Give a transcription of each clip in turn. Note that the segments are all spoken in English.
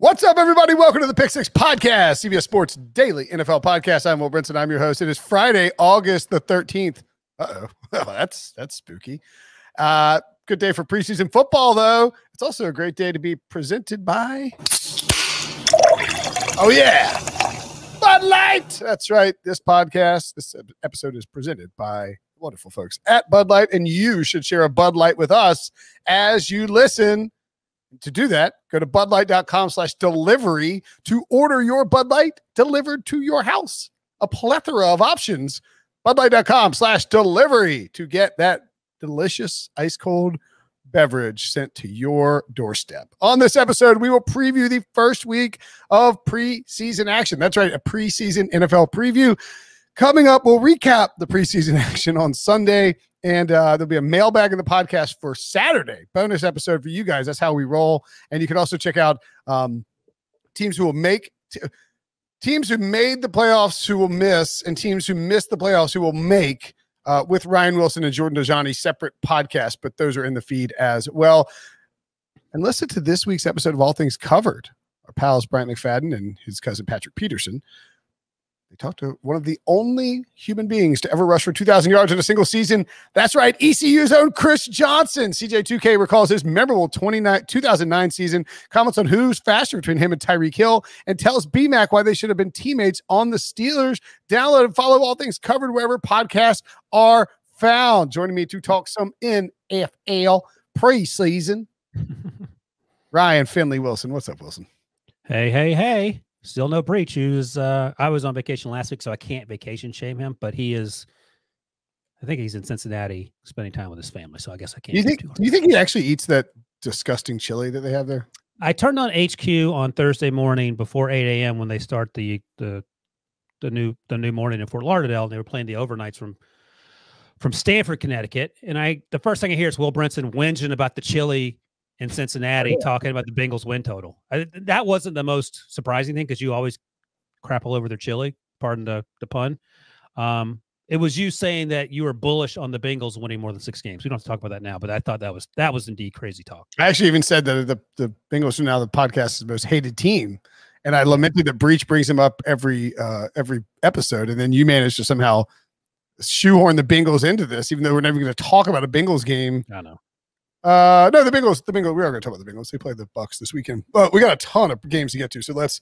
What's up, everybody? Welcome to the PickSix podcast, CBS Sports Daily NFL podcast. I'm Will Brinson. I'm your host. It is Friday, August the 13th. Uh-oh. Well, that's spooky. Good day for preseason football, though. It's also a great day to be presented by... Oh, yeah. Bud Light. That's right. This episode is presented by wonderful folks at Bud Light, and you should share a Bud Light with us as you listen. To do that, go to budlight.com/delivery to order your Bud Light delivered to your house. A plethora of options. budlight.com/delivery to get that delicious ice cold beverage sent to your doorstep. On this episode, we will preview the first week of preseason action. That's right, a preseason NFL preview. Coming up, we'll recap the preseason action on Sunday, and there'll be a mailbag in the podcast for Saturday. Bonus episode for you guys. That's how we roll. And you can also check out teams who made the playoffs who will miss, and teams who missed the playoffs who will make with Ryan Wilson and Jordan Dajani, separate podcasts, but those are in the feed as well. And listen to this week's episode of All Things Covered. Our pals Bryant McFadden and his cousin Patrick Peterson. They talked to one of the only human beings to ever rush for 2,000 yards in a single season. That's right, ECU's own Chris Johnson. CJ2K recalls his memorable 2009 season, comments on who's faster between him and Tyreek Hill, and tells BMAC why they should have been teammates on the Steelers. Download and follow All Things Covered wherever podcasts are found. Joining me to talk some NFL preseason, Ryan Finley Wilson. What's up, Wilson? Hey. Still no breach. I was on vacation last week, so I can't vacation shame him, but I think he's in Cincinnati spending time with his family, so I guess I can't. Do you think he actually eats that disgusting chili that they have there? I turned on HQ on Thursday morning before 8 a.m. when they start the new morning in Fort Lauderdale, and they were playing the overnights from Stamford, Connecticut. And the first thing I hear is Will Brinson whinging about the chili in Cincinnati, talking about the Bengals win total. That wasn't the most surprising thing because you always crap all over their chili. Pardon the pun. It was you saying that you were bullish on the Bengals winning more than 6 games. We don't have to talk about that now, but I thought that was indeed crazy talk. I actually even said that the Bengals are now the podcast's most hated team, and I lamented that Breach brings them up every episode, and then you managed to somehow shoehorn the Bengals into this, even though we're never going to talk about a Bengals game. I know. No, the Bengals, we are going to talk about the Bengals. They played the Bucs this weekend, but we got a ton of games to get to. So let's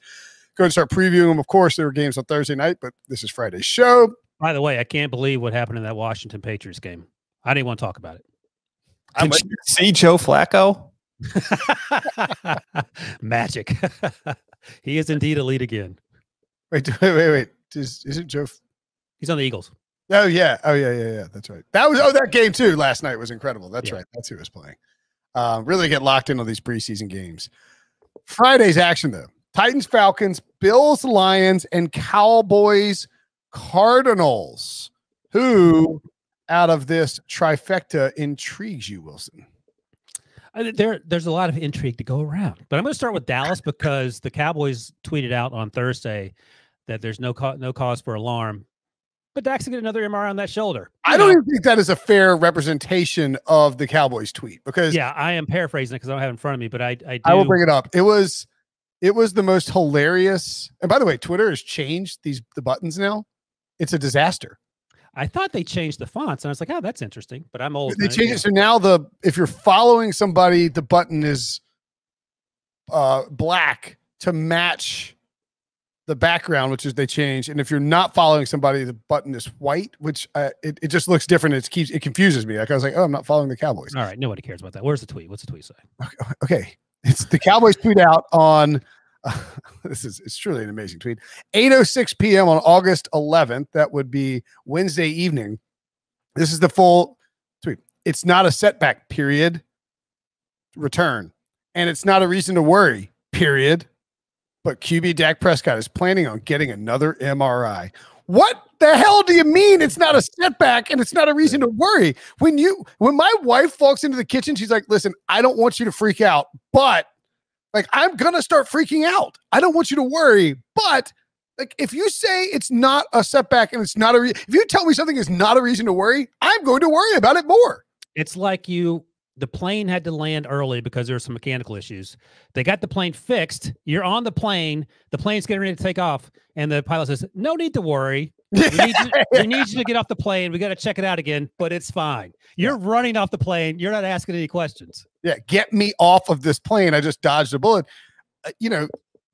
go and start previewing them. Of course, there were games on Thursday night, but this is Friday's show. By the way, I can't believe what happened in that Washington Patriots game. I didn't want to talk about it. Did you see Joe Flacco? Magic. He is indeed elite again. Wait. Isn't Joe? He's on the Eagles. Oh yeah. That's right. That game too last night was incredible. That's right. That's who was playing. Really get locked in on these preseason games. Friday's action though: Titans, Falcons, Bills, Lions, and Cowboys, Cardinals. Who out of this trifecta intrigues you, Wilson? There's a lot of intrigue to go around, but I'm going to start with Dallas because the Cowboys tweeted out on Thursday that there's no cause for alarm. But Dak's going to get another MRI on that shoulder. I don't even think that is a fair representation of the Cowboys tweet because I am paraphrasing it because I don't have it in front of me, but I will bring it up. It was the most hilarious. And by the way, Twitter has changed the buttons now. It's a disaster. I thought they changed the fonts, and I was like, oh, that's interesting. But I'm old. They changed it so now if you're following somebody, the button is black to match the background, which is they changed, and if you're not following somebody, the button is white, which it just looks different. It confuses me. Like I was like, oh, I'm not following the Cowboys. All right, nobody cares about that. Where's the tweet? What's the tweet say? Okay, it's the Cowboys tweet out on. It's truly an amazing tweet. 8:06 p.m. on August 11th. That would be Wednesday evening. This is the full tweet. It's not a setback. Period. Return, and it's not a reason to worry. Period. But QB Dak Prescott is planning on getting another MRI. What the hell do you mean it's not a setback and it's not a reason to worry? When my wife walks into the kitchen, she's like, listen, I don't want you to freak out, but like, I'm going to start freaking out. I don't want you to worry, but like, if you say it's not a setback and it's not if you tell me something is not a reason to worry, I'm going to worry about it more. It's like the The plane had to land early because there were some mechanical issues. They got the plane fixed. You're on the plane. The plane's getting ready to take off. And the pilot says, no need to worry. We need you to get off the plane. We got to check it out again, but it's fine. You're running off the plane. You're not asking any questions. Yeah, get me off of this plane. I just dodged a bullet.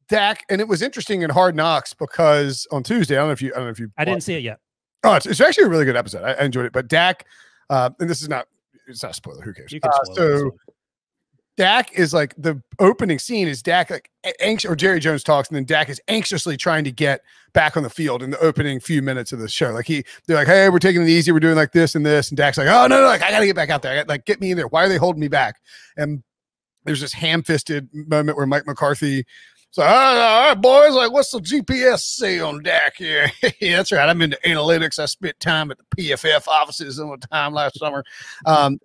Dak, and it was interesting in Hard Knocks because on Tuesday, I don't know if you I didn't see it yet. Oh, it's actually a really good episode. I enjoyed it. But Dak, and it's not a spoiler. Who cares? You can spoil it. Dak is like the opening scene is Dak like anxious, or Jerry Jones talks, and then Dak is anxiously trying to get back on the field in the opening few minutes of the show. Like they're like, hey, we're taking it easy. We're doing like this and this. And Dak's like, oh, no, like I got to get back out there. Get me in there. Why are they holding me back? And there's this ham-fisted moment where Mike McCarthy so, all right, boys, like, what's the GPS say on Dak here? Yeah, that's right. I'm into analytics. I spent time at the PFF offices all the time last summer. And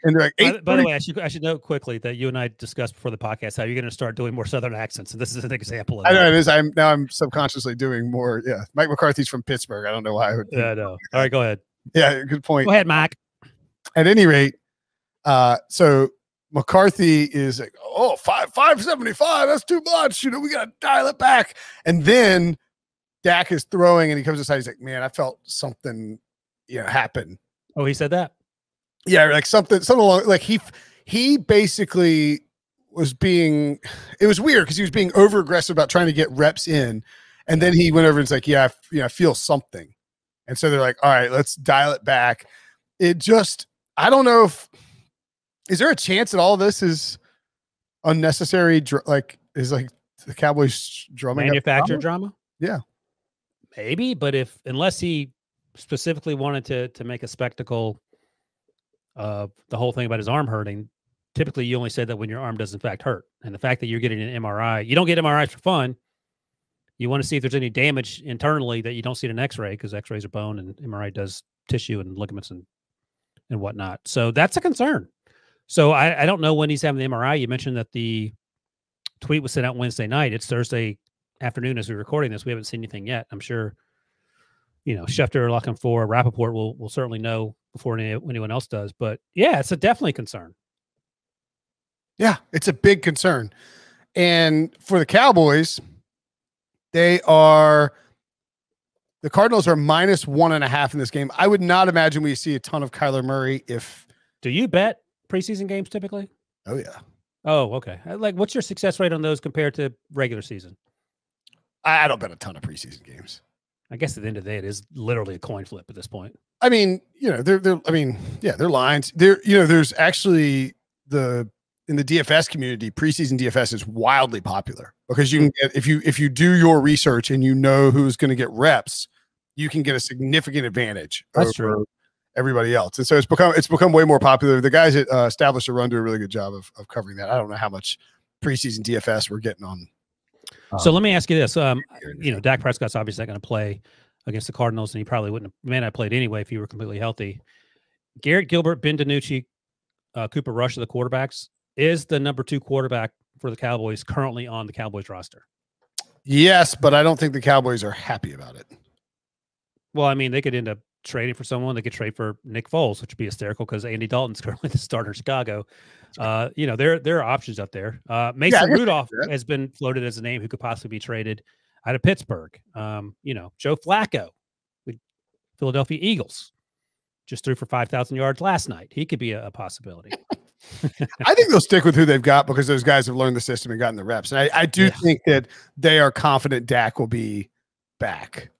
they're like, by the way, I should note quickly that you and I discussed before the podcast how you're going to start doing more Southern accents. And this is an example of that. I know it is. I'm subconsciously doing more. Yeah. Mike McCarthy's from Pittsburgh. I don't know why. Yeah, no. All right, go ahead. Yeah, good point. Go ahead, Mike. At any rate, so McCarthy is like, oh, 575. That's too much. We got to dial it back. And then Dak is throwing and he comes inside. He's like, man, I felt something, happen. Oh, he said that? Yeah. Like something along, like he basically was being, it was weird because he was being over aggressive about trying to get reps in. And then he went over and was like, yeah, I feel something. And so they're like, all right, let's dial it back. It just, I don't know is there a chance that all of this is unnecessary? Is like the Cowboys drumming manufactured drama? Yeah, maybe. But unless he specifically wanted to make a spectacle of the whole thing about his arm hurting, typically you only say that when your arm does in fact hurt. And the fact that you're getting an MRI, you don't get MRIs for fun. You want to see if there's any damage internally that you don't see in an X-ray because X-rays are bone and MRI does tissue and ligaments and whatnot. So that's a concern. So I don't know when he's having the MRI. You mentioned that the tweet was sent out Wednesday night. It's Thursday afternoon as we're recording this. We haven't seen anything yet. I'm sure, Schefter, looking for Rappaport will certainly know before anyone else does. But yeah, it's definitely a concern. Yeah, it's a big concern. And for the Cowboys, the Cardinals are minus 1.5 in this game. I would not imagine we see a ton of Kyler Murray Do you bet preseason games typically? Oh, yeah. Oh, okay. Like, what's your success rate on those compared to regular season? I don't bet a ton of preseason games. I guess at the end of the day, it is literally a coin flip at this point. I mean, they're lines. There's actually in the DFS community, preseason DFS is wildly popular because you can get, if you do your research and who's going to get reps, you can get a significant advantage. That's true. Everybody else. And so it's become way more popular. The guys at Established a Run do a really good job of covering that. I don't know how much preseason DFS we're getting on. So let me ask you this. Dak Prescott's obviously not going to play against the Cardinals, and he probably may not have played anyway if he were completely healthy. Garrett Gilbert, Ben DiNucci, Cooper Rush are the quarterbacks. Is the number 2 quarterback for the Cowboys currently on the Cowboys roster? Yes, but I don't think the Cowboys are happy about it. Well, I mean, they could end up trading for someone. They could trade for Nick Foles, which would be hysterical because Andy Dalton's currently the starter in Chicago. Right. There are options out there. Mason Rudolph has been floated as a name who could possibly be traded out of Pittsburgh. Joe Flacco, the Philadelphia Eagles, just threw for 5,000 yards last night. He could be a possibility. I think they'll stick with who they've got because those guys have learned the system and gotten the reps. And I do think that they are confident Dak will be back.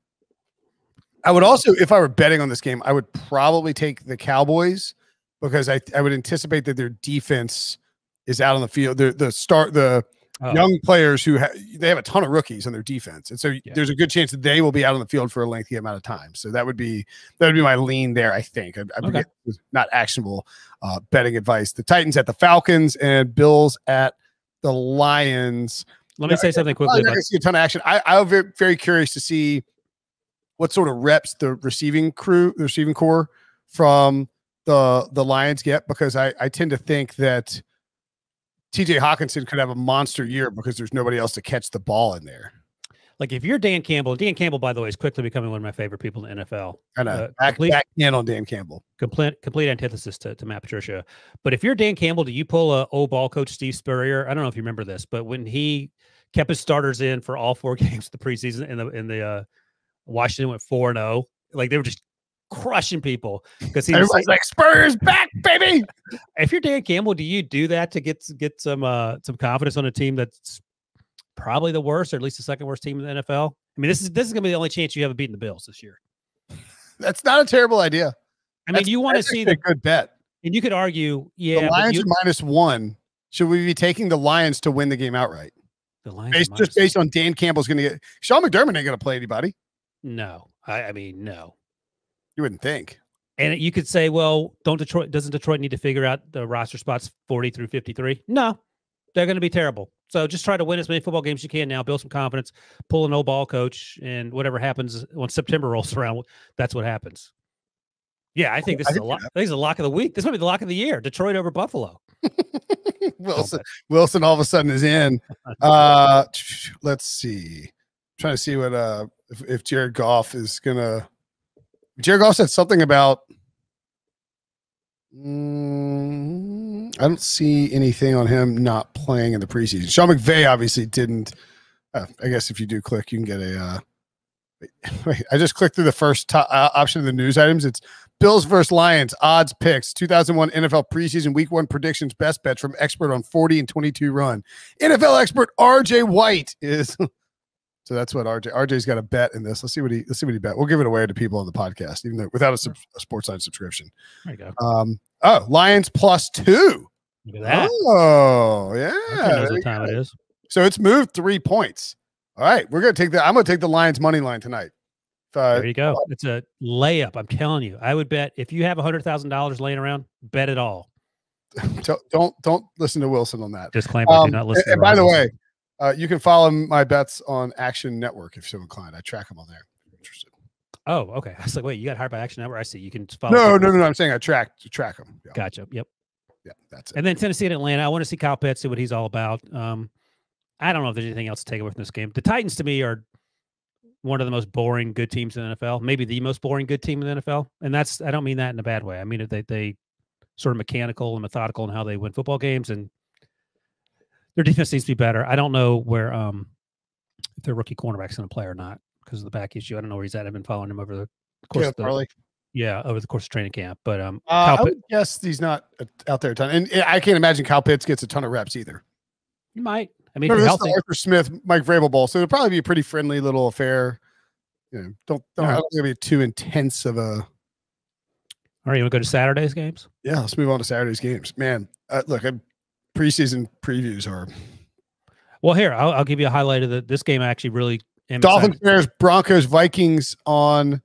I would also, if I were betting on this game, I would probably take the Cowboys because I would anticipate that their defense is out on the field. The young players they have a ton of rookies on their defense. And so there's a good chance that they will be out on the field for a lengthy amount of time. So that would be my lean there, I think. I not actionable betting advice. The Titans at the Falcons and Bills at the Lions. Let me say something quickly. I see a ton of action. I'm very, very curious to see what sort of reps the receiving core from the Lions get, because I tend to think that TJ Hawkinson could have a monster year because there's nobody else to catch the ball in there. Like if you're Dan Campbell, by the way, is quickly becoming one of my favorite people in the NFL. I know. Back on Dan Campbell. Complete antithesis to Matt Patricia. But if you're Dan Campbell, do you pull a old ball coach Steve Spurrier? I don't know if you remember this, but when he kept his starters in for all 4 games of the preseason, in the Washington went 4-0, like they were just crushing people because he was like Spurs back, baby. If you're Dan Campbell, do you do that to get some confidence on a team that's probably the worst, or at least the second worst team in the NFL? I mean, this is going to be the only chance you have of beating the Bills this year. That's not a terrible idea. I mean, you want to see a good bet, and you could argue, yeah, the Lions are -1. Should we be taking the Lions to win the game outright? The Lions based on Dan Campbell's going to get Sean McDermott ain't going to play anybody. No, I mean, no. You wouldn't think. And you could say, well, doesn't Detroit need to figure out the roster spots 40 through 53? No, they're going to be terrible. So just try to win as many football games as you can now, build some confidence, pull an old ball coach, and whatever happens when September rolls around, that's what happens. Yeah, I think this is a lock. I think it's a lock of the week. This might be the lock of the year. Detroit over Buffalo. Wilson all of a sudden is in. Let's see. I'm trying to see what if Jared Goff is gonna. Jared Goff said something about. I don't see anything on him not playing in the preseason. Sean McVay obviously didn't. I guess if you do click, you can get a. Wait, I just clicked through the first option of the news items. It's Bills versus Lions odds picks 2001 NFL preseason week 1 predictions best bets from expert on 40 and 22 run. NFL expert RJ White is. So that's what RJ's got a bet in this. Let's see what he bet. We'll give it away to people on the podcast, even though without a Sportsline subscription. There you go. Lions +2. Look at that. Oh, yeah. Knows what time it is. So it's moved 3 points. All right, we're gonna take that. I'm gonna take the Lions money line tonight. There you go. It's a layup. I'm telling you. I would bet if you have $100,000 laying around, bet it all. Don't listen to Wilson on that. Disclaimer: do not listen. And by the way, you can follow my bets on Action Network if you're so inclined. I track them on there. If you're interested. Oh, okay. I was like, wait, you got hired by Action Network? I see. You can follow. No. I'm saying I track them. Yeah. Gotcha. Yep. Yeah, that's it. And then Tennessee and Atlanta. I want to see Kyle Pitts, see what he's all about. I don't know if there's anything else to take away from this game. The Titans, to me, are one of the most boring good teams in the NFL. Maybe the most boring good team in the NFL. And I don't mean that in a bad way. I mean they sort of mechanical and methodical in how they win football games, and their defense needs to be better. I don't know where if their rookie cornerback's going to play or not because of the back issue. I don't know where he's at. I've been following him over the course of over the course of training camp. But I would guess he's not out there a ton. And I can't imagine Kyle Pitts gets a ton of reps either. He might. I mean, this is the Arthur Smith, Mike Vrabel Bowl, so it'll probably be a pretty friendly little affair. You know, don't I don't think it'll be too intense of a. All right, you want to go to Saturday's games? Yeah, let's move on to Saturday's games. Man, look, preseason previews are. Well, here I'll give you a highlight of this game. I actually really am Dolphins, excited. Bears, Broncos, Vikings on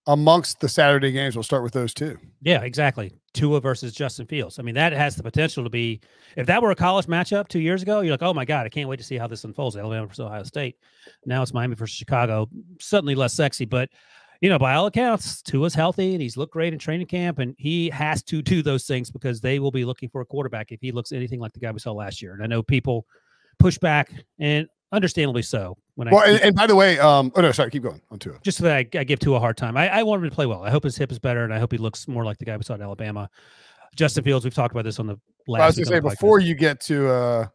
amongst the Saturday games. We'll start with those two. Yeah, exactly. Tua versus Justin Fields. I mean, that has the potential to be, if that were a college matchup 2 years ago, you're like, oh my God, I can't wait to see how this unfolds. Alabama versus Ohio State. Now it's Miami versus Chicago. Suddenly less sexy, but by all accounts, Tua's healthy and he's looked great in training camp, and he has to do those things because they will be looking for a quarterback if he looks anything like the guy we saw last year. And I know people push back, and understandably so. And by the way, sorry, keep going on Tua. Just so that I give Tua a hard time. I want him to play well. I hope his hip is better, and I hope he looks more like the guy we saw at Alabama. Justin Fields, we've talked about this on the last. I was going to say, before you get to, let's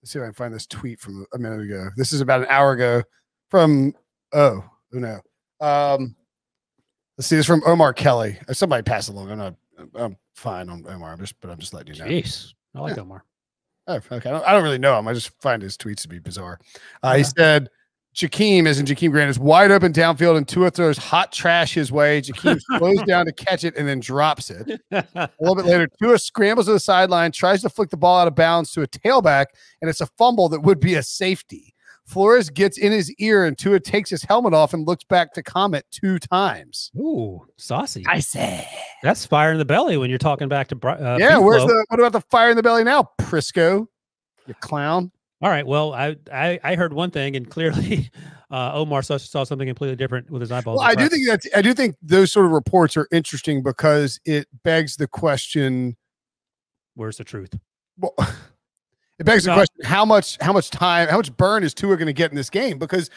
see if I can find this tweet from a minute ago. This is about an hour ago from, let's see, this from Omar Kelly. Somebody pass along. I'm fine on Omar. I'm just letting you know. Jeez, I like Omar. Oh, okay. I don't really know him. I just find his tweets to be bizarre. He said, Jakeem, as in Jakeem Grant, is wide open downfield and Tua throws hot trash his way. Jakeem slows down to catch it and then drops it. A little bit later, Tua scrambles to the sideline, tries to flick the ball out of bounds to a tailback, and it's a fumble that would be a safety. Flores gets in his ear, and Tua takes his helmet off and looks back to comment 2 times. Ooh, saucy. I say. That's fire in the belly when you're talking back to what about the fire in the belly now, Prisco? You clown. All right. Well, I heard one thing, and clearly Omar saw something completely different with his eyeballs. Well, I do think those sort of reports are interesting because it begs the question: where's the truth? Well, It begs the question: how much time, how much burn is Tua going to get in this game? Because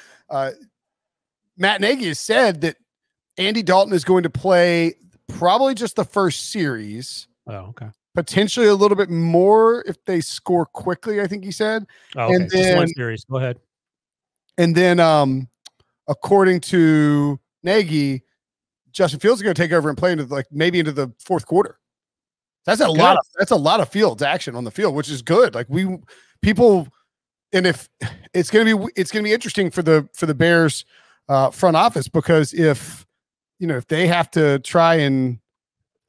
Matt Nagy has said that Andy Dalton is going to play probably just the first series. Oh, okay. Potentially a little bit more if they score quickly, I think he said. Oh, okay. And then, just one series. Go ahead. And then, according to Nagy, Justin Fields is going to take over and play into maybe into the fourth quarter. That's a lot of Fields action on the field, which is good. Like people, and if it's going to be interesting for the Bears front office, because if they have to try and,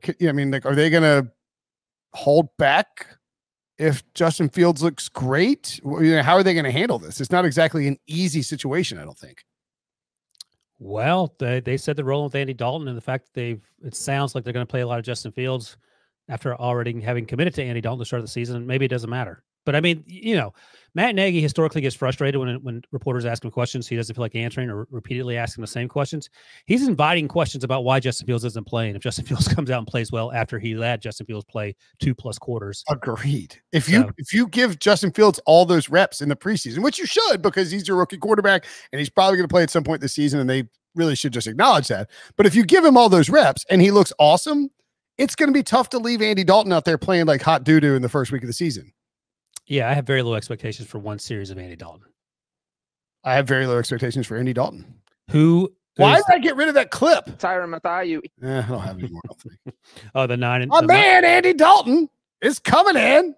are they going to hold back if Justin Fields looks great? How are they going to handle this? It's not exactly an easy situation, I don't think. Well, they said they're rolling with Andy Dalton, and the fact that it sounds like they're going to play a lot of Justin Fields after already having committed to Andy Dalton to start of the season. Maybe it doesn't matter. But I mean, Matt Nagy historically gets frustrated when reporters ask him questions he doesn't feel like answering, or repeatedly asking the same questions. He's inviting questions about why Justin Fields isn't playing. If Justin Fields comes out and plays well after he let Justin Fields play 2+ quarters. Agreed. If you give Justin Fields all those reps in the preseason, which you should, because he's your rookie quarterback and he's probably going to play at some point this season, and they really should just acknowledge that. But if you give him all those reps and he looks awesome, it's going to be tough to leave Andy Dalton out there playing like hot doo-doo in the first week of the season. Yeah, I have very low expectations for one series of Andy Dalton. I have very low expectations for Andy Dalton. Why did I get rid of that clip? Tyron Mathieu. I don't have any more. Oh, the 9. Andy Dalton is coming in,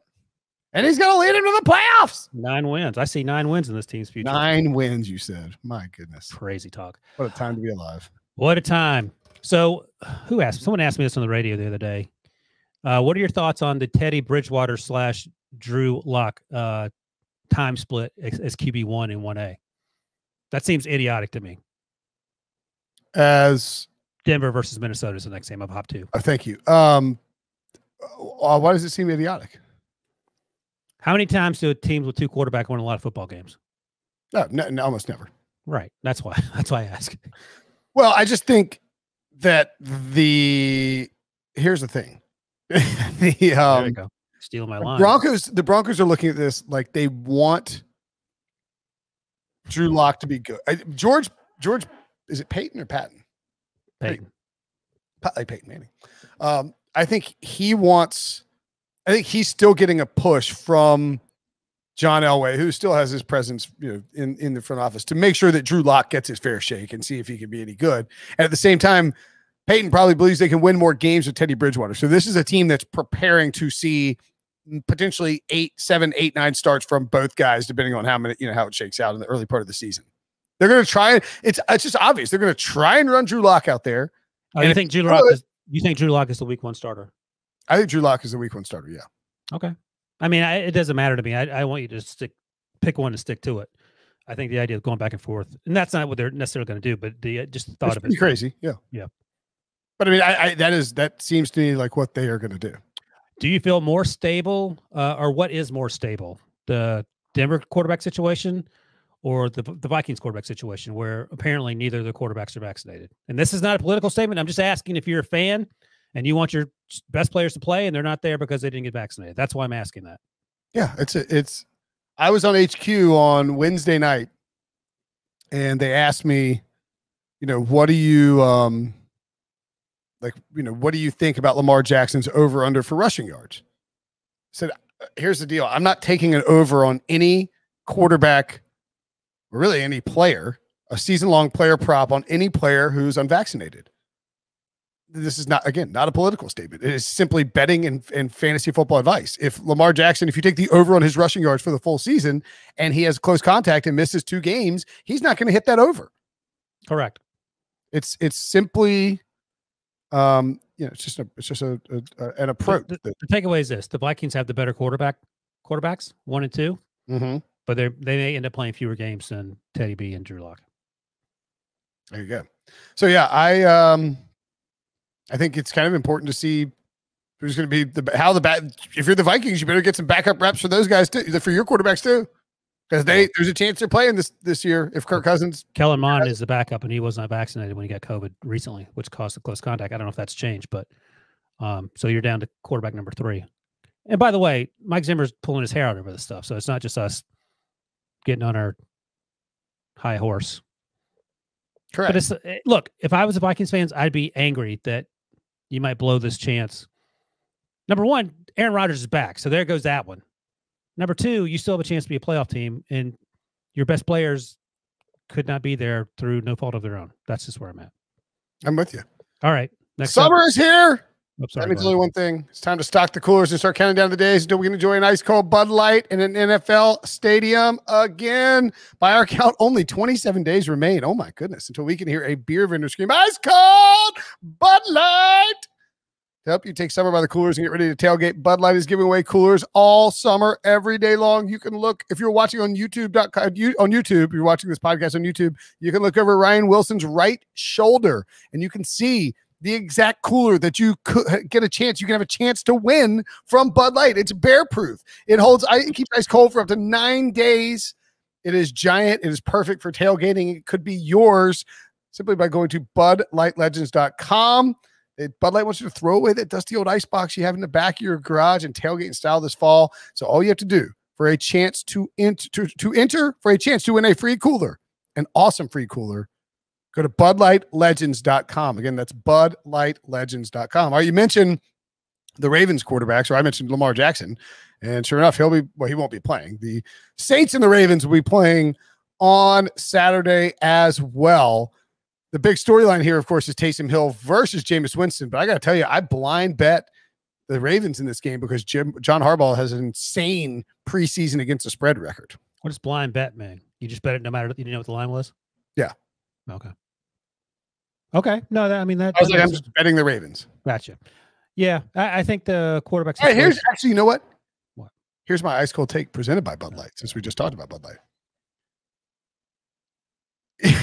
and he's going to lead him to the playoffs. 9 wins. I see 9 wins in this team's future. 9 wins, you said. My goodness. Crazy talk. What a time to be alive. What a time. So someone asked me this on the radio the other day. What are your thoughts on the Teddy Bridgewater / Drew Lock time split as QB1 and 1A? That seems idiotic to me. As Denver versus Minnesota is the next game of Hop 2. Thank you. Why does it seem idiotic? How many times do teams with 2 quarterbacks win a lot of football games? No, almost never. Right. That's why I ask. Well, I just think that here's the thing. There you go. Stealing my line. The Broncos are looking at this like they want Drew Lock to be good. George, is it Peyton or Patton? Peyton. Like Peyton Manning. I think he's still getting a push from John Elway, who still has his presence, in the front office, to make sure that Drew Lock gets his fair shake and see if he can be any good. And at the same time, Peyton probably believes they can win more games with Teddy Bridgewater. So this is a team that's preparing to see potentially 8, 7, 8, 9 starts from both guys, depending on how many, how it shakes out in the early part of the season. They're going to try. It's just obvious. They're going to try and run Drew Lock out there. Oh, you think Drew Lock is the week 1 starter? I think Drew Lock is the week 1 starter. Yeah. Okay. I mean, it doesn't matter to me. I want you to pick one and stick to it. I think the idea of going back and forth, and that's not what they're necessarily going to do, but just thought that's of it. Crazy. Yeah. Yeah. But I mean, that seems to me like what they are going to do. Do you feel more stable, or what is more stable, the Denver quarterback situation or the Vikings quarterback situation, where apparently neither of the quarterbacks are vaccinated? And this is not a political statement. I'm just asking if you're a fan and you want your best players to play and they're not there because they didn't get vaccinated. That's why I'm asking that. Yeah, I was on HQ on Wednesday night, and they asked me, what do you what do you think about Lamar Jackson's over under for rushing yards? I said, here's the deal. I'm not taking an over on any quarterback, or really any player, a season-long player prop on any player who's unvaccinated. This is not a political statement. It is simply betting and fantasy football advice. If Lamar Jackson, if you take the over on his rushing yards for the full season and he has close contact and misses 2 games, he's not going to hit that over. Correct. It's simply, it's just an approach. The takeaway is this: the Vikings have the better quarterbacks, 1 and 2, but they may end up playing fewer games than Teddy B and Drew Lock. There you go. So yeah, I think it's kind of important to see who's going to be if you're the Vikings, you better get some backup reps for those guys too, for your quarterbacks too, because there's a chance they're playing this year if Kirk Cousins. Kellen Mond is the backup, and he was not vaccinated when he got COVID recently, which caused the close contact. I don't know if that's changed, but so you're down to quarterback number 3. And by the way, Mike Zimmer's pulling his hair out over this stuff, so it's not just us getting on our high horse. Correct. But it's look, if I was a Vikings fans, I'd be angry that you might blow this chance. Number one, Aaron Rodgers is back, so there goes that one. Number two, you still have a chance to be a playoff team, and your best players could not be there through no fault of their own. That's just where I'm at. I'm with you. All right. Next Summer is here. Oh, sorry, that means only one thing. It's time to stock the coolers and start counting down the days until we can enjoy an ice cold Bud Light in an NFL stadium again. By our count, only 27 days remain. Oh my goodness. Until we can hear a beer vendor scream, ice cold Bud Light. To help you take summer by the coolers and get ready to tailgate, Bud Light is giving away coolers all summer, every day long. You can look, if you're watching on YouTube.com, on YouTube, you're watching this podcast on YouTube, you can look over Ryan Wilson's right shoulder and you can see the exact cooler that you could get a chance. You can have a chance to win from Bud Light. It's bear proof. It keeps ice cold for up to 9 days. It is giant. It is perfect for tailgating. It could be yours simply by going to BudLightLegends.com. Bud Light wants you to throw away that dusty old ice box you have in the back of your garage and tailgate in style this fall. So all you have to do for a chance to enter for a chance to win a free cooler, an awesome free cooler, go to BudLightLegends.com. Again, that's BudLightLegends.com. All right, you mentioned the Ravens quarterbacks, or I mentioned Lamar Jackson, and sure enough, he won't be playing. The Saints and the Ravens will be playing on Saturday as well. The big storyline here, of course, is Taysom Hill versus Jameis Winston. But I got to tell you, I blind bet the Ravens in this game because John Harbaugh has an insane preseason against the spread record. What does blind bet mean? You just bet it no matter, you didn't know what the line was? Yeah. Okay. Okay. No, I mean, that. I was like, I'm just betting the Ravens. Gotcha. Yeah. I think the quarterbacks. Hey, here's actually, you know what? What? Here's my ice cold take presented by Bud Light, since we just talked about Bud Light.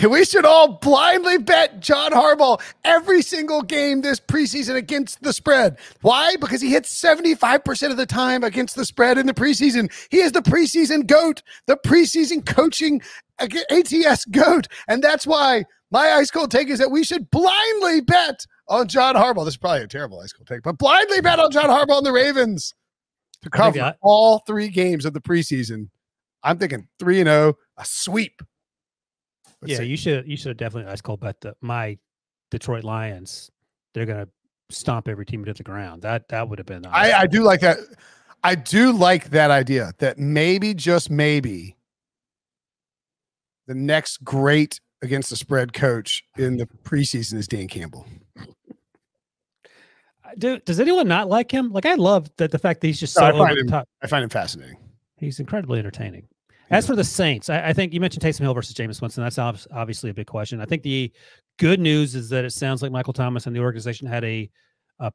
We should all blindly bet John Harbaugh every single game this preseason against the spread. Why? Because he hits 75% of the time against the spread in the preseason. He is the preseason GOAT, the preseason coaching ATS GOAT. And that's why my ice cold take is that we should blindly bet on John Harbaugh. This is probably a terrible ice cold take, but blindly bet on John Harbaugh and the Ravens to cover all 3 games of the preseason. I'm thinking 3-0, a sweep. Let's see. You should definitely ice cold bet my Detroit Lions. They're going to stomp every team to the ground. That would have been. I do like that. I do like that idea that maybe, just maybe, the next great against the spread coach in the preseason is Dan Campbell. Does anyone not like him? Like, I love the fact that he's just so over the top. I find him fascinating. He's incredibly entertaining. As for the Saints, I think you mentioned Taysom Hill versus Jameis Winston. That's obviously a big question. I think the good news is that it sounds like Michael Thomas and the organization had a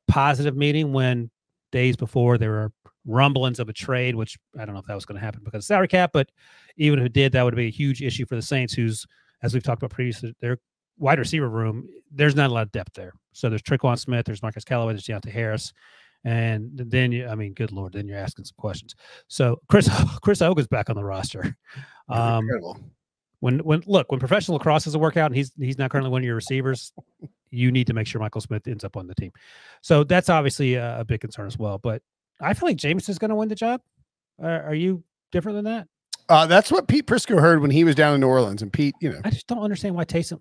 positive meeting when days before there were rumblings of a trade, which I don't know if that was going to happen because of salary cap, but even if it did, that would be a huge issue for the Saints, who's, as we've talked about previously, their wide receiver room, there's not a lot of depth there. So there's Tre'Quan Smith, there's Marcus Callaway, there's Deontay Harris. And then, good Lord, then you're asking some questions. So Chris Hogan's back on the roster. When professional lacrosse doesn't work out and he's not currently one of your receivers, you need to make sure Michael Smith ends up on the team. So that's obviously a big concern as well. But I feel like Jameis is going to win the job. Are you different than that? That's what Pete Prisco heard when he was down in New Orleans. And Pete, I just don't understand why I just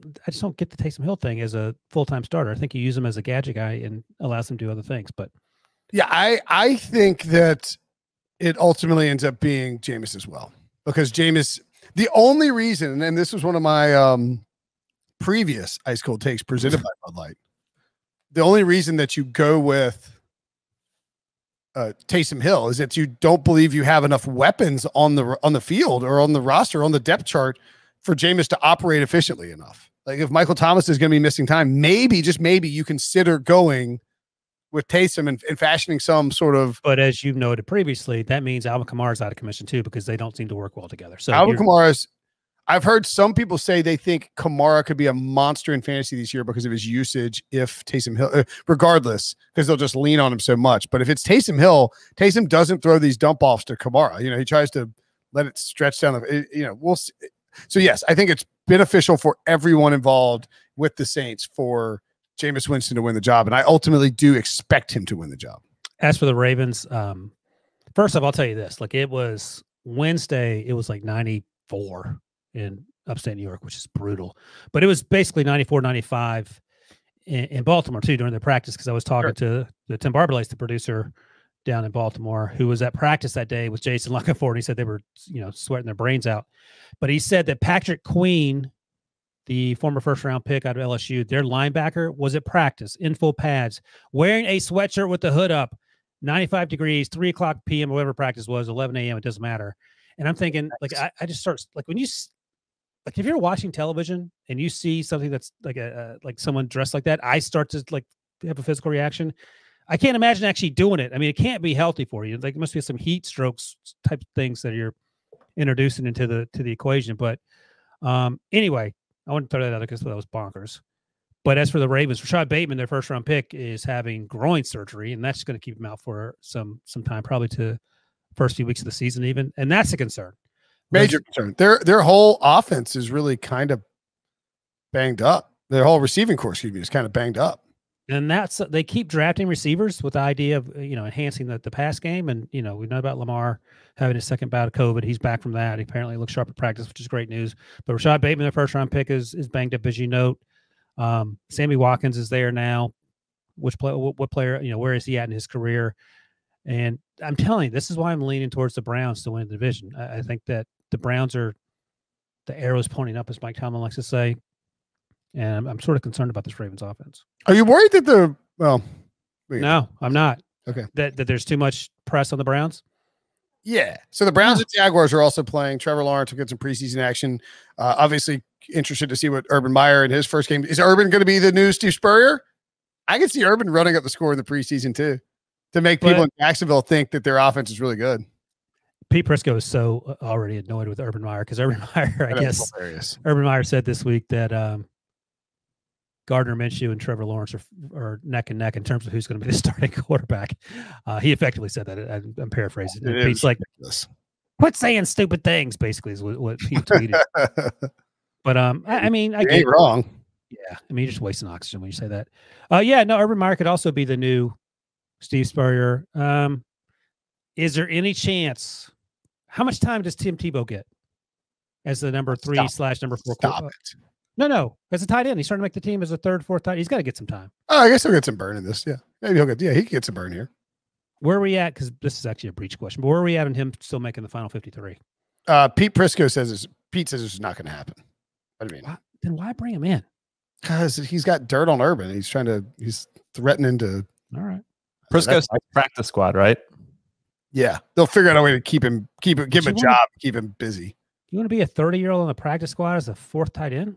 don't get the Taysom Hill thing as a full-time starter. I think you use him as a gadget guy and allows him to do other things, but. Yeah, I think that it ultimately ends up being Jameis as well, because Jameis, the only reason, and this was one of my previous ice cold takes presented by Bud Light, the only reason that you go with Taysom Hill is that you don't believe you have enough weapons on the field or on the roster, on the depth chart for Jameis to operate efficiently enough. Like if Michael Thomas is going to be missing time, maybe, just maybe, you consider going with Taysom and fashioning some sort of. But as you've noted previously, that means Alvin Kamara's out of commission too, because they don't seem to work well together. So Alvin Kamara's, I've heard some people say they think Kamara could be a monster in fantasy this year because of his usage. If Taysom Hill, regardless, because they'll just lean on him so much. But if it's Taysom Hill, Taysom doesn't throw these dump offs to Kamara. He tries to let it stretch down. We'll see. So yes, I think it's beneficial for everyone involved with the Saints for Jameis Winston to win the job, and I ultimately do expect him to win the job. As for the Ravens, First off, I'll tell you this. Like, it was Wednesday, it was like 94 in upstate New York, which is brutal. But it was basically 94, 95 in Baltimore, too, during the practice, because I was talking to the Tim Barberlace, the producer down in Baltimore, who was at practice that day with Jason Luckaford, and he said they were, sweating their brains out. But he said that Patrick Queen, the former first-round pick out of LSU, their linebacker, was at practice in full pads, wearing a sweatshirt with the hood up, 95 degrees, 3 o'clock p.m. or whatever practice was, 11 a.m., it doesn't matter. And I'm thinking, like, I just start, like, when you, like, if you're watching television and you see something that's like someone dressed like that, I start to, like, have a physical reaction. I can't imagine actually doing it. I mean, it can't be healthy for you. Like, it must be some heat strokes type of things that you're introducing into the equation. But anyway, I want to throw that out because that was bonkers. But as for the Ravens, Rashad Bateman, their first round pick, is having groin surgery, and that's going to keep him out for some time, probably to first few weeks of the season even. And that's a concern. Major concern. Their whole offense is really kind of banged up. Their whole receiving core, is kind of banged up. And that's, they keep drafting receivers with the idea of, enhancing the pass game. And, we know about Lamar having his second bout of COVID. He's back from that. He apparently looks sharp at practice, which is great news. But Rashad Bateman, their first round pick, is banged up, as you note. Sammy Watkins is there now. What player, where is he at in his career? And I'm telling you, this is why I'm leaning towards the Browns to win the division. I think that the Browns the arrow's pointing up, as Mike Tomlin likes to say. And I'm sort of concerned about this Ravens offense. Are you worried that No, I'm not. Okay. That there's too much press on the Browns? Yeah. So the Browns and Jaguars are also playing. Trevor Lawrence will get some preseason action. Obviously interested to see what Urban Meyer in his first game. Is Urban going to be the new Steve Spurrier? I can see Urban running up the score in the preseason too, to make people in Jacksonville think that their offense is really good. Pete Prisco is so already annoyed with Urban Meyer because Urban Meyer, I guess, Urban Meyer said this week that Gardner Minshew and Trevor Lawrence are neck and neck in terms of who's going to be the starting quarterback. He effectively said that. I'm paraphrasing. And Pete's like, quit saying stupid things, basically, is what Pete tweeted. But I mean, I ain't wrong. Yeah, I mean, you're just wasting oxygen when you say that. Urban Meyer could also be the new Steve Spurrier. Is there any chance? How much time does Tim Tebow get as the number 3/number 4? Stop it. No. As a tight end, he's starting to make the team as a third, fourth tight. He's got to get some time. Oh, I guess he'll get some burn in this. Yeah, maybe he can get some burn here. Where are we at? Because this is actually a breach question. But where are we at on him still making the final 53? Pete Prisco says Pete says it's not going to happen. What do you mean? Then why bring him in? Because he's got dirt on Urban. He's threatening to. All right. Prisco's practice squad, right? Yeah, they'll figure out a way to give him a job, keep him busy. You want to be a 30-year-old on the practice squad as a fourth tight end?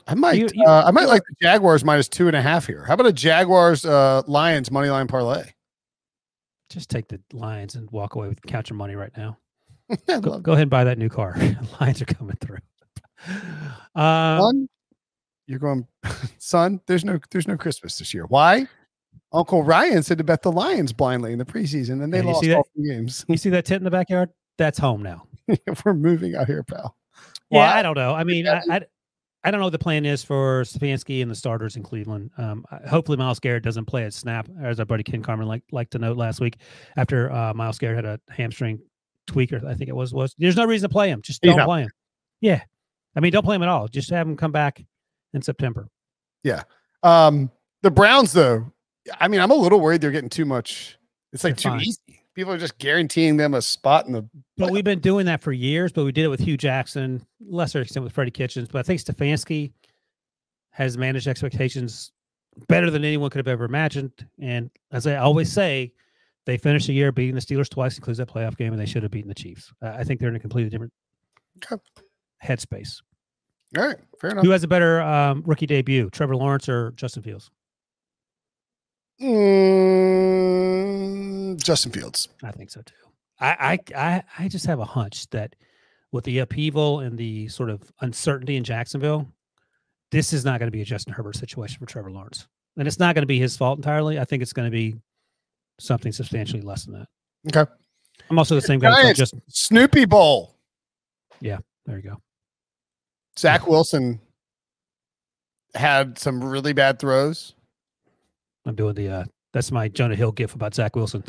I might like the Jaguars -2.5 here. How about a Jaguars Lions money line parlay? Just take the Lions and walk away with count your money right now. Go ahead and buy that new car. Lions are coming through. Son, you're going, son. There's no Christmas this year. Why? Uncle Ryan said to bet the Lions blindly in the preseason, and they lost all the games. You see that tent in the backyard? That's home now. We're moving out here, pal. Yeah, why? I don't know. I mean, I don't know what the plan is for Stefanski and the starters in Cleveland. Hopefully Myles Garrett doesn't play at snap, as our buddy Ken Carmen liked to note last week after Myles Garrett had a hamstring tweaker, I think it was. There's no reason to play him. Just don't play him. Yeah. I mean, don't play him at all. Just have him come back in September. Yeah. The Browns, though, I mean, I'm a little worried they're getting too much. It's like too easy. People are just guaranteeing them a spot in the. But we've been doing that for years. But we did it with Hugh Jackson, lesser extent with Freddie Kitchens. But I think Stefanski has managed expectations better than anyone could have ever imagined. And as I always say, they finished the year beating the Steelers twice, includes that playoff game, and they should have beaten the Chiefs. I think they're in a completely different headspace. All right, fair enough. Who has a better rookie debut, Trevor Lawrence or Justin Fields? Justin Fields. I think so too. I just have a hunch that with the upheaval and the sort of uncertainty in Jacksonville, this is not going to be a Justin Herbert situation for Trevor Lawrence. And it's not going to be his fault entirely. I think it's going to be something substantially less than that. Okay. I'm also the same guy. Just Snoopy Bowl. Yeah, there you go. Zach Wilson had some really bad throws. I'm doing the That's my Jonah Hill gif about Zach Wilson.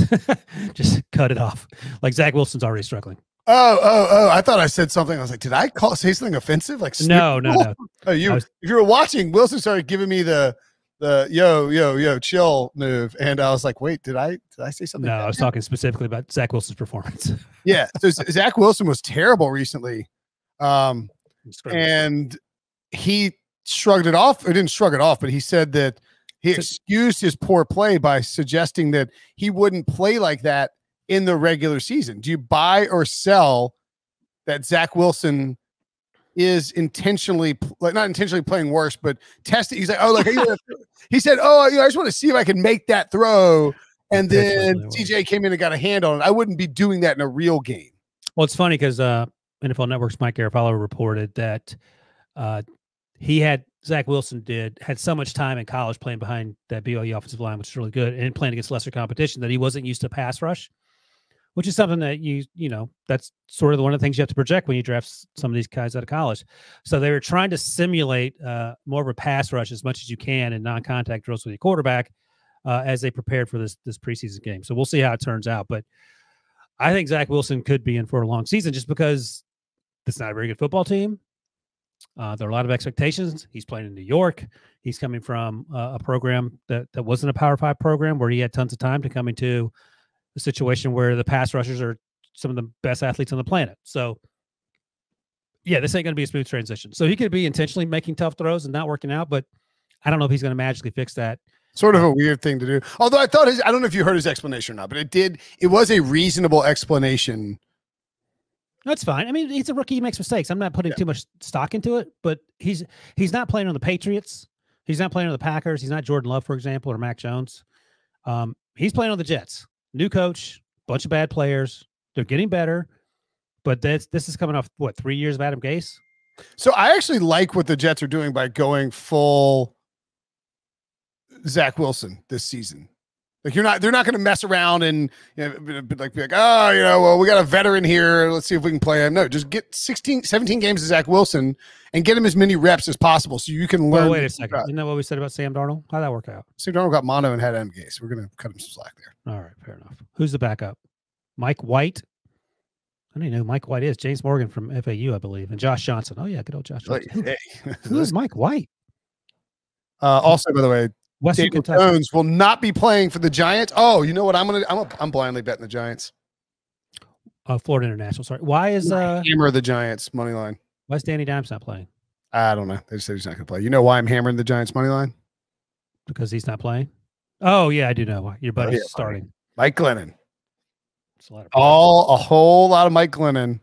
Just cut it off. Like Zach Wilson's already struggling. Oh! I thought I said something. I was like, did I say something offensive? Like, no. Oh, if you were watching, Wilson started giving me the yo chill move, and I was like, wait, did I say something? No, I was talking specifically about Zach Wilson's performance. Yeah, so Zach Wilson was terrible recently, and he shrugged it off. Or didn't shrug it off, but he said that he excused his poor play by suggesting that he wouldn't play like that in the regular season. Do you buy or sell that Zach Wilson is intentionally, like, not intentionally playing worse, but testing? He's like, oh, like he said, oh, I just want to see if I can make that throw. And then CJ came in and got a hand on it. I wouldn't be doing that in a real game. Well, it's funny because NFL Network's Mike Garafolo reported that Zach Wilson had so much time in college playing behind that BYU offensive line, which is really good, and playing against lesser competition, that he wasn't used to pass rush, which is something that you know, that's sort of one of the things you have to project when you draft some of these guys out of college. So they were trying to simulate more of a pass rush as much as you can in non-contact drills with your quarterback as they prepared for this preseason game. So we'll see how it turns out. But I think Zach Wilson could be in for a long season just because it's not a very good football team. There are a lot of expectations. He's playing in New York. He's coming from a program that wasn't a Power 5 program where he had tons of time to come into a situation where the pass rushers are some of the best athletes on the planet. So, yeah, this ain't going to be a smooth transition. So he could be intentionally making tough throws and not working out, but I don't know if he's going to magically fix that. Sort of a weird thing to do. Although I thought I don't know if you heard his explanation or not, but it was a reasonable explanation. That's fine. I mean, he's a rookie. He makes mistakes. I'm not putting too much stock into it, but he's not playing on the Patriots. He's not playing on the Packers. He's not Jordan Love, for example, or Mac Jones. He's playing on the Jets. New coach, bunch of bad players. They're getting better, but this is coming off, what, 3 years of Adam Gase? So I actually like what the Jets are doing by going full Zach Wilson this season. Like, they're not going to mess around and, you know, be like, oh, you know, well, we got a veteran here. Let's see if we can play him. No, just get 17 games of Zach Wilson and get him as many reps as possible so you can learn. Oh, wait a second. Isn't that what we said about Sam Darnold? How'd that work out? Sam Darnold got mono and had MG, so we're going to cut him some slack there. All right, fair enough. Who's the backup? Mike White? I don't even know who Mike White is. James Morgan from FAU, I believe. And Josh Johnson. Oh, yeah, good old Josh Johnson. Hey. Who is Mike White? Also, by the way, Western Daniel Kentucky. Jones will not be playing for the Giants. Oh, you know what? I'm blindly betting the Giants. Florida International. Sorry. Why is hammer the Giants money line? Why is Danny Dimes not playing? I don't know. They just said he's not going to play. You know why I'm hammering the Giants money line? Because he's not playing. Oh yeah, I do know why. Your buddy's starting. Mike Glennon. It's a whole lot of Mike Glennon.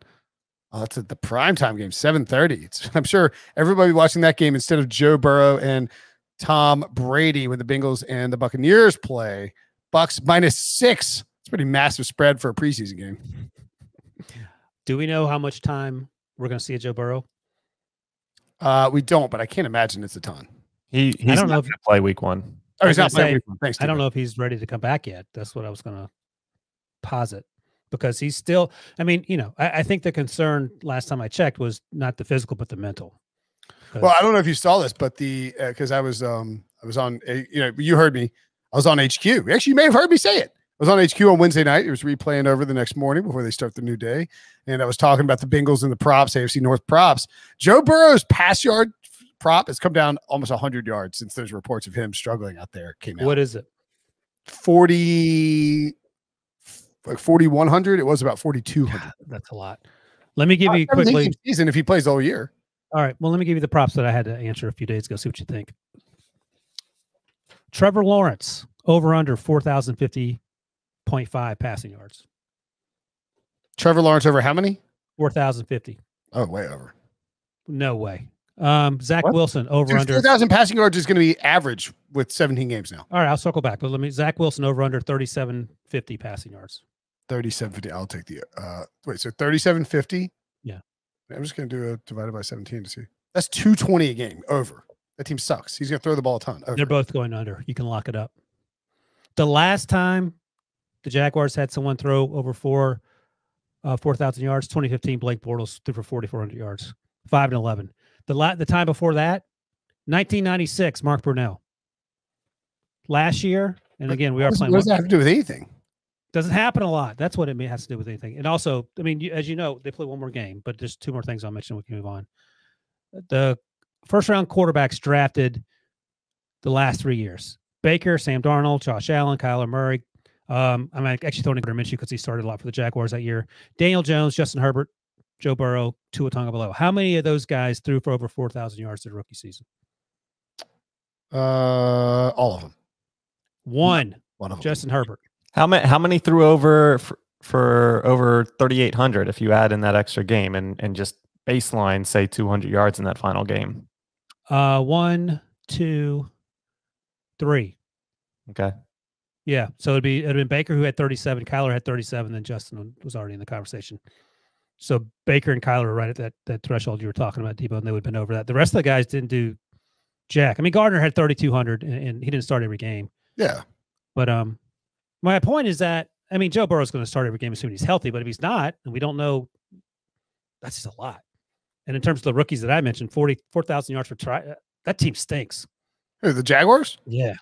Oh, that's the primetime game, 7:30. I'm sure everybody watching that game instead of Joe Burrow and Tom Brady when the Bengals and the Buccaneers play. Bucks -6. It's a pretty massive spread for a preseason game. Do we know how much time we're going to see a Joe Burrow? We don't, but I can't imagine it's a ton. He's not going to play week 1. Oh, he's not playing week 1. Thanks. I don't know if he's ready to come back yet. That's what I was going to posit, because he's still, I mean, you know, I think the concern last time I checked was not the physical, but the mental. Well, I don't know if you saw this, but because I was on, you know, you heard me. I was on HQ. Actually, you may have heard me say it. I was on HQ on Wednesday night. It was replaying over the next morning before they start the new day. And I was talking about the Bengals and the props, AFC North props. Joe Burrow's pass yard prop has come down almost 100 yards since those reports of him struggling out there came out. What is it? 4,100. It was about 4,200. That's a lot. Let me give you quickly season if he plays all year. All right. Well, let me give you the props that I had to answer a few days ago. See what you think. Trevor Lawrence, over under 4,050.5 passing yards. Trevor Lawrence over how many? 4,050. Oh, way over. No way. Zach Wilson, over under 4,000 passing yards is going to be average with 17 games now. All right, I'll circle back. But Zach Wilson, over under 3,750 passing yards. 3,750. I'll take the wait. So 3,750. Yeah. I'm just going to do a divided by 17 to see. That's 220 a game over. That team sucks. He's going to throw the ball a ton. Over. They're both going under. You can lock it up. The last time the Jaguars had someone throw over 4,000 yards, 2015, Blake Bortles threw for 4,400 yards, 5-11. The time before that, 1996, Mark Brunell. Last year, And again, we are playing. What does that have to do with anything? Doesn't happen a lot. That's what it has to do with anything. And also, I mean, as you know, they play one more game, but there's 2 more things I'll mention. We can move on. The first round quarterbacks drafted the last 3 years: Baker, Sam Darnold, Josh Allen, Kyler Murray. I'm actually throwing in Minshew because he started a lot for the Jaguars that year. Daniel Jones, Justin Herbert, Joe Burrow, Tua Tagovailoa. How many of those guys threw for over 4,000 yards their rookie season? All of them. One of them. Justin Herbert. How many threw over for over 3,800 if you add in that extra game and just baseline, say 200 yards in that final game? 1, 2, 3. Okay. Yeah. So it'd been Baker who had 37, Kyler had 37, then Justin was already in the conversation. So Baker and Kyler were right at that threshold you were talking about, Debo, and they would have been over that. The rest of the guys didn't do jack. I mean, Gardner had 3,200 and he didn't start every game. Yeah. But my point is that, I mean, Joe Burrow's going to start every game assuming he's healthy, but if he's not, and we don't know, that's just a lot. And in terms of the rookies that I mentioned, 4,000 yards for that team stinks. Who, the Jaguars? Yeah.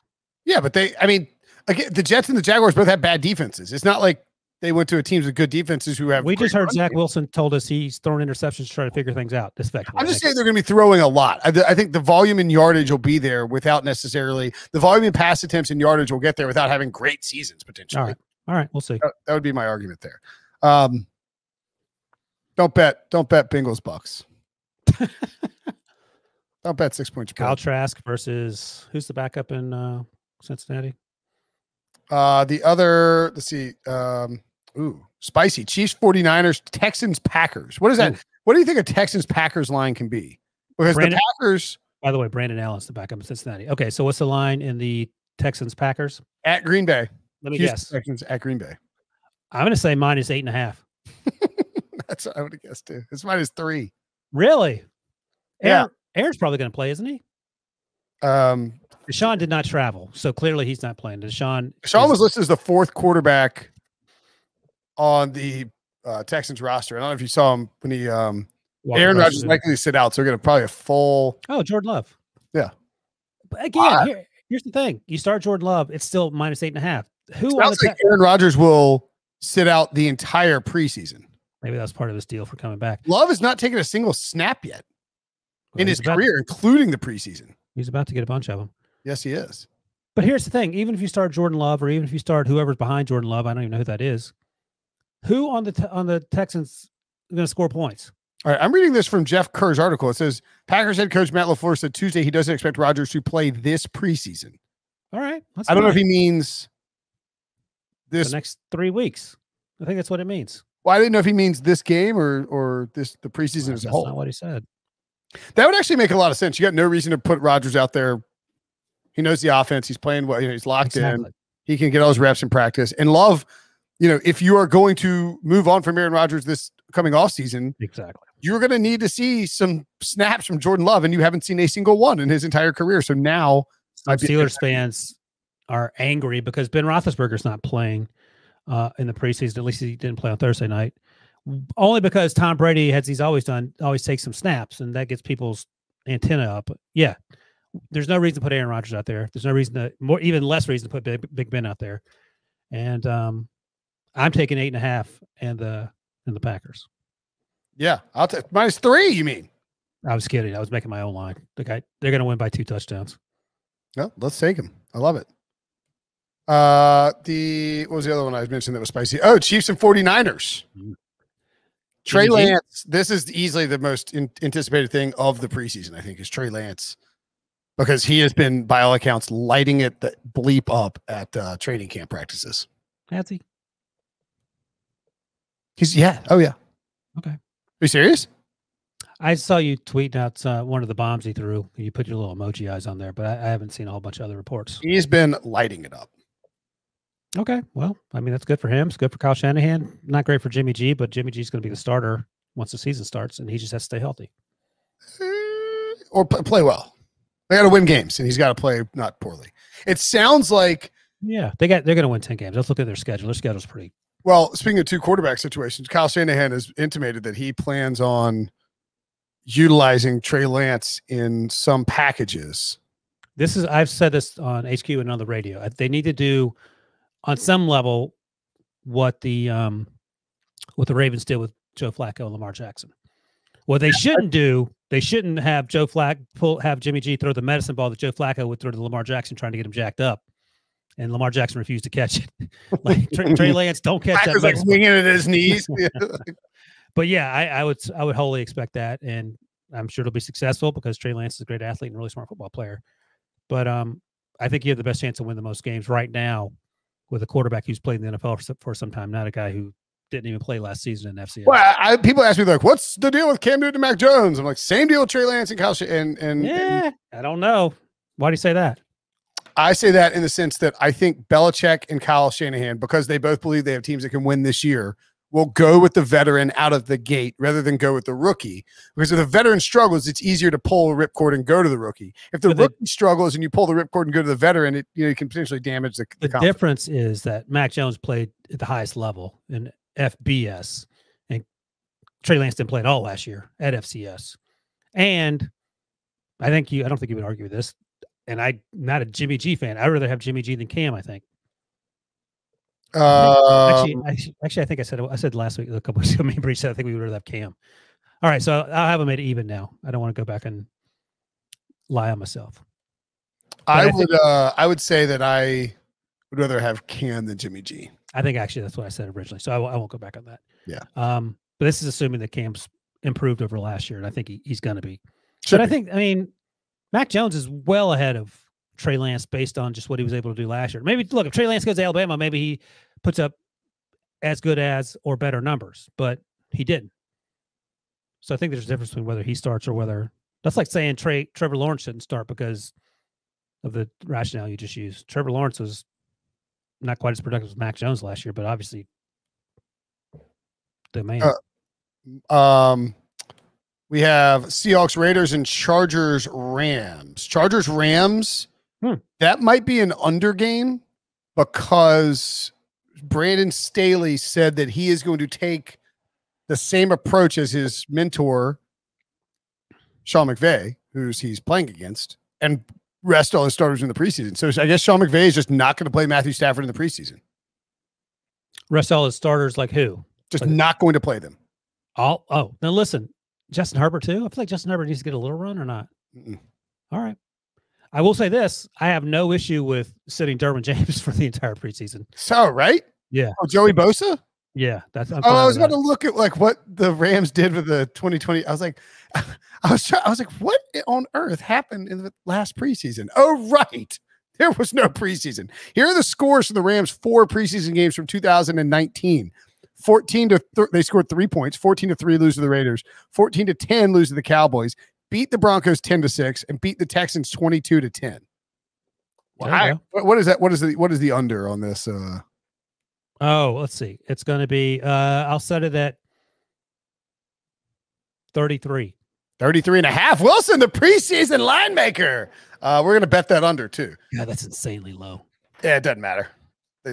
Yeah, but again, the Jets and the Jaguars both have bad defenses. It's not like they went to a teams with good defenses who have. We just heard Zach Wilson told us he's throwing interceptions to try to figure things out. I'm just saying they're going to be throwing a lot. I think the volume and yardage will be there without necessarily the volume and pass attempts and yardage will get there without having great seasons potentially. All right, we'll see. That would be my argument there. Don't bet Bengals Bucks. Don't bet 6 points. Kyle Trask versus who's the backup in Cincinnati? The other, let's see. Spicy. Chiefs, 49ers, Texans, Packers. What is that? What do you think a Texans Packers line can be? Because the Packers. By the way, Brandon Allen's the backup in Cincinnati. Okay, so what's the line in the Texans Packers? At Green Bay. Let me guess. Texans at Green Bay. I'm going to say minus 8.5. That's what I would have guessed too. It's -3. Really? Yeah. Aaron's probably going to play, isn't he? Deshaun did not travel, so clearly he's not playing. Deshaun was listed as the 4th quarterback on the Texans roster. I don't know if you saw him when he Aaron Rodgers is likely to sit out, so we're going to probably a full. Oh, Jordan Love. Yeah. But again, here's the thing: you start Jordan Love, it's still minus 8.5. Who on the Aaron Rodgers will sit out the entire preseason? Maybe that's part of his deal for coming back. Love has not taken a single snap yet in his career, including the preseason. He's about to get a bunch of them. Yes, he is. But here's the thing: even if you start Jordan Love, or even if you start whoever's behind Jordan Love, I don't even know who that is. Who on the Texans is going to score points? All right, I'm reading this from Jeff Kerr's article. It says Packers head coach Matt LaFleur said Tuesday he doesn't expect Rodgers to play this preseason. All right, I don't know if he means the next 3 weeks. I think that's what it means. Well, I didn't know if he means this game or the preseason as a whole. That's not what he said. That would actually make a lot of sense. You got no reason to put Rodgers out there. He knows the offense. He's playing well. He's locked in. He can get all his reps in practice. And Love, if you are going to move on from Aaron Rodgers this coming off season, exactly, you're going to need to see some snaps from Jordan Love, and you haven't seen a single one in his entire career. So now, Steelers fans are angry because Ben Roethlisberger's not playing in the preseason. At least he didn't play on Thursday night. Only because Tom Brady, as he's always done, always takes some snaps, and that gets people's antenna up. Yeah, there's no reason to put Aaron Rodgers out there. There's no reason even less reason to put Big Ben out there. And I'm taking 8.5 and the Packers. Yeah, I'll take -3. You mean? I was kidding. I was making my own line. They're going to win by 2 touchdowns. No, let's take him. I love it. What was the other one I mentioned that was spicy? Oh, Chiefs and 49ers. Trey Lance. This is easily the most anticipated thing of the preseason, I think, is Trey Lance, because he has been, by all accounts, lighting it the bleep up at training camp practices. Has he? Oh, yeah. Okay. Are you serious? I saw you tweet out one of the bombs he threw. You put your little emoji eyes on there, but I haven't seen a whole bunch of other reports. He's been lighting it up. Okay. Well, I mean, that's good for him. It's good for Kyle Shanahan. Not great for Jimmy G, but Jimmy G's going to be the starter once the season starts, and he just has to stay healthy. Or play well. They got to win games, and he's got to play not poorly. It sounds like... Yeah, they're going to win 10 games. Let's look at their schedule. Their schedule's pretty... Well, speaking of 2 quarterback situations, Kyle Shanahan has intimated that he plans on utilizing Trey Lance in some packages. I've said this on HQ and on the radio. They need to do on some level what the Ravens did with Joe Flacco and Lamar Jackson. What they shouldn't do, they shouldn't have have Jimmy G throw the medicine ball that Joe Flacco would throw to Lamar Jackson trying to get him jacked up. And Lamar Jackson refused to catch it. Like Trey Lance, don't catch that. Like winging it at his knees. But yeah, I would wholly expect that, and I'm sure it'll be successful because Trey Lance is a great athlete and a really smart football player. But I think you have the best chance to win the most games right now with a quarterback who's played in the NFL for some time, not a guy who didn't even play last season in FCS. Well, people ask me like, "What's the deal with Cam Newton and Mac Jones?" I'm like, "Same deal with Trey Lance and Kyle." I don't know. Why do you say that? I say that in the sense that I think Belichick and Kyle Shanahan, because they both believe they have teams that can win this year, will go with the veteran out of the gate rather than go with the rookie. Because if the veteran struggles, it's easier to pull a ripcord and go to the rookie. If the rookie struggles and you pull the ripcord and go to the veteran, you can potentially damage the difference is that Mac Jones played at the highest level in FBS, and Trey Lance didn't play at all last year at FCS. And I don't think you would argue with this. And I'm not a Jimmy G fan. I'd rather have Jimmy G than Cam, I think. Actually, I think I said last week, a couple weeks ago, me and Breach said I think we would rather have Cam. All right, so I'll have them at even now. I don't want to go back and lie on myself. I would say that I would rather have Cam than Jimmy G. I think actually that's what I said originally, so I won't go back on that. Yeah. But this is assuming that Cam's improved over last year, and I think he's going to be. But I mean, Mac Jones is well ahead of Trey Lance based on just what he was able to do last year. Maybe look, if Trey Lance goes to Alabama, maybe he puts up as good as or better numbers, but he didn't. So I think there's a difference between whether he starts or whether that's like saying Trevor Lawrence shouldn't start because of the rationale you just used. Trevor Lawrence was not quite as productive as Mac Jones last year, but obviously the man. We have Seahawks, Raiders, and Chargers, Rams. Chargers, Rams. That might be an under game because Brandon Staley said that he is going to take the same approach as his mentor, Sean McVay, he's playing against, and rest all his starters in the preseason. So I guess Sean McVay is just not going to play Matthew Stafford in the preseason. Rest all his starters like who? Just not going to play them. Now listen. Justin Herbert too? I feel like Justin Herbert needs to get a little run or not. All right. I will say this. I have no issue with sitting Derwin James for the entire preseason. So, right? Yeah. Oh, Joey Bosa? Yeah. I was about to look at like what the Rams did with the 2020. I was like, what on earth happened in the last preseason? Oh, right. There was no preseason. Here are the scores for the Rams' 4 preseason games from 2019. 14-3, they scored 3 points. 14-3 lose to the Raiders. 14-10 lose to the Cowboys. Beat the Broncos 10-6 and beat the Texans 22-10. Wow. What is that? What is the under on this? Let's see. It's going to be. I'll set it at 33. 33.5. Wilson, the preseason line maker. We're going to bet that under too. Yeah, that's insanely low. Yeah, it doesn't matter.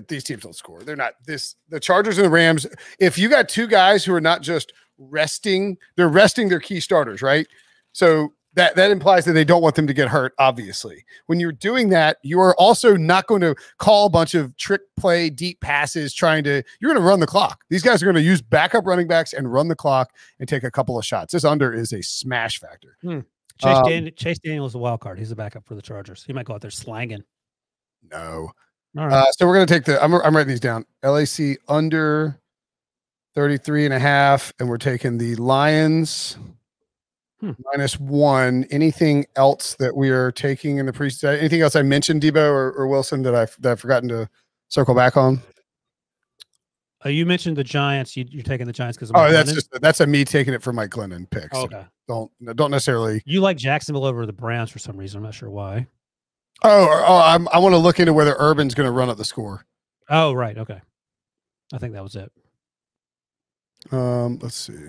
These teams don't score. They're not the Chargers and the Rams. If you got two guys who are not just resting, they're resting their key starters, right? So that implies that they don't want them to get hurt, obviously. When you're doing that, you are also not going to call a bunch of trick play, deep passes, you're going to run the clock. These guys are going to use backup running backs and run the clock and take a couple of shots. This under is a smash factor. Chase Daniel is a wild card. He's a backup for the Chargers. He might go out there slanging. No. All right. So we're going to take I'm writing these down. LAC under 33.5, and we're taking the Lions -1. Anything else that we are taking in the preseason? Anything else I mentioned, Debo or Wilson, that I've forgotten to circle back on? You mentioned the Giants. You're taking the Giants because that's me taking it for Mike Glennon picks. Oh, okay. So don't necessarily. You like Jacksonville over the Browns for some reason. I'm not sure why. I want to look into whether Urban's going to run up the score. Oh, right. Okay. I think that was it. Let's see.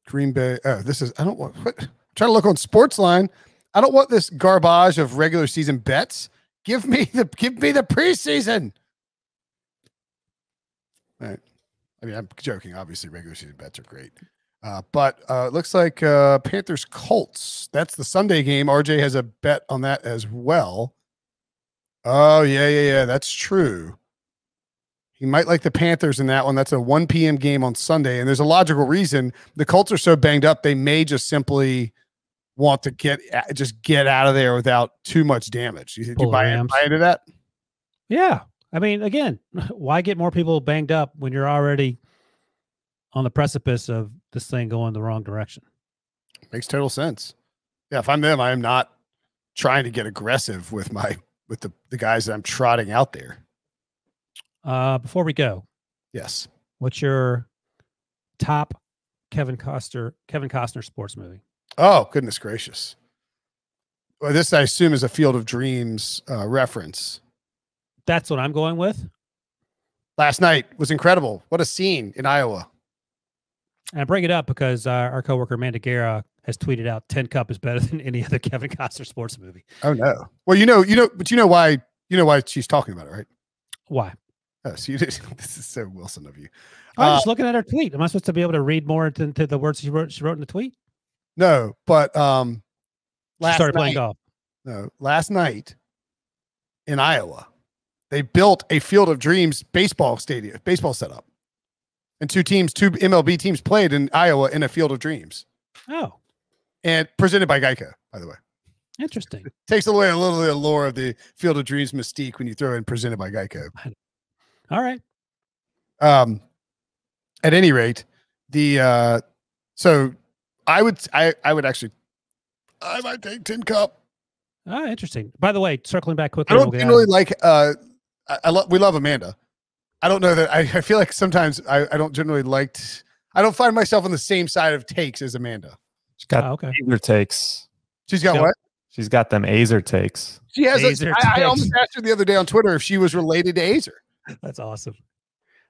Green Bay. Oh, this is. I don't want. What? I'm trying to look on Sportsline. I don't want this garbage of regular season bets. Give me the preseason. All right. I mean, I'm joking. Obviously, regular season bets are great. But it looks like Panthers Colts. That's the Sunday game. RJ has a bet on that as well. Oh, yeah. That's true. He might like the Panthers in that one. That's a 1 p.m. game on Sunday. And there's a logical reason. The Colts are so banged up, they may just simply want to get out of there without too much damage. You buy into that? Yeah. I mean, again, why get more people banged up when you're already on the precipice of this thing going the wrong direction? Makes total sense. Yeah, if I'm them, I am not trying to get aggressive with the guys that I'm trotting out there. Before we go, yes, what's your top Kevin Costner sports movie? Oh, goodness gracious! Well, this I assume is a Field of Dreams reference. That's what I'm going with. Last night was incredible. What a scene in Iowa. And I bring it up because our coworker Amanda Guerra has tweeted out 10 Cup is better than any other Kevin Costner sports movie. Oh no! Well, you know why she's talking about it, right? Why? Oh, so you did. This is so Wilson of you. I'm just looking at her tweet. Am I supposed to be able to read more into the words she wrote in the tweet? No, but she started playing golf. No, last night in Iowa, they built a Field of Dreams baseball setup, and two MLB teams played in Iowa in a Field of Dreams. Oh, and presented by Geico, by the way. Interesting. It takes away a little of the allure of the Field of Dreams mystique when you throw in presented by Geico. All right. At any rate, so I might take Tin Cup. Ah, interesting. By the way, circling back quickly. I don't generally like. We love Amanda. I don't know that. I feel like sometimes I don't generally like. I don't find myself on the same side of takes as Amanda. She's got Azer takes. She's got what? She's got them Azer takes. She has. I almost asked her the other day on Twitter if she was related to Azer. That's awesome.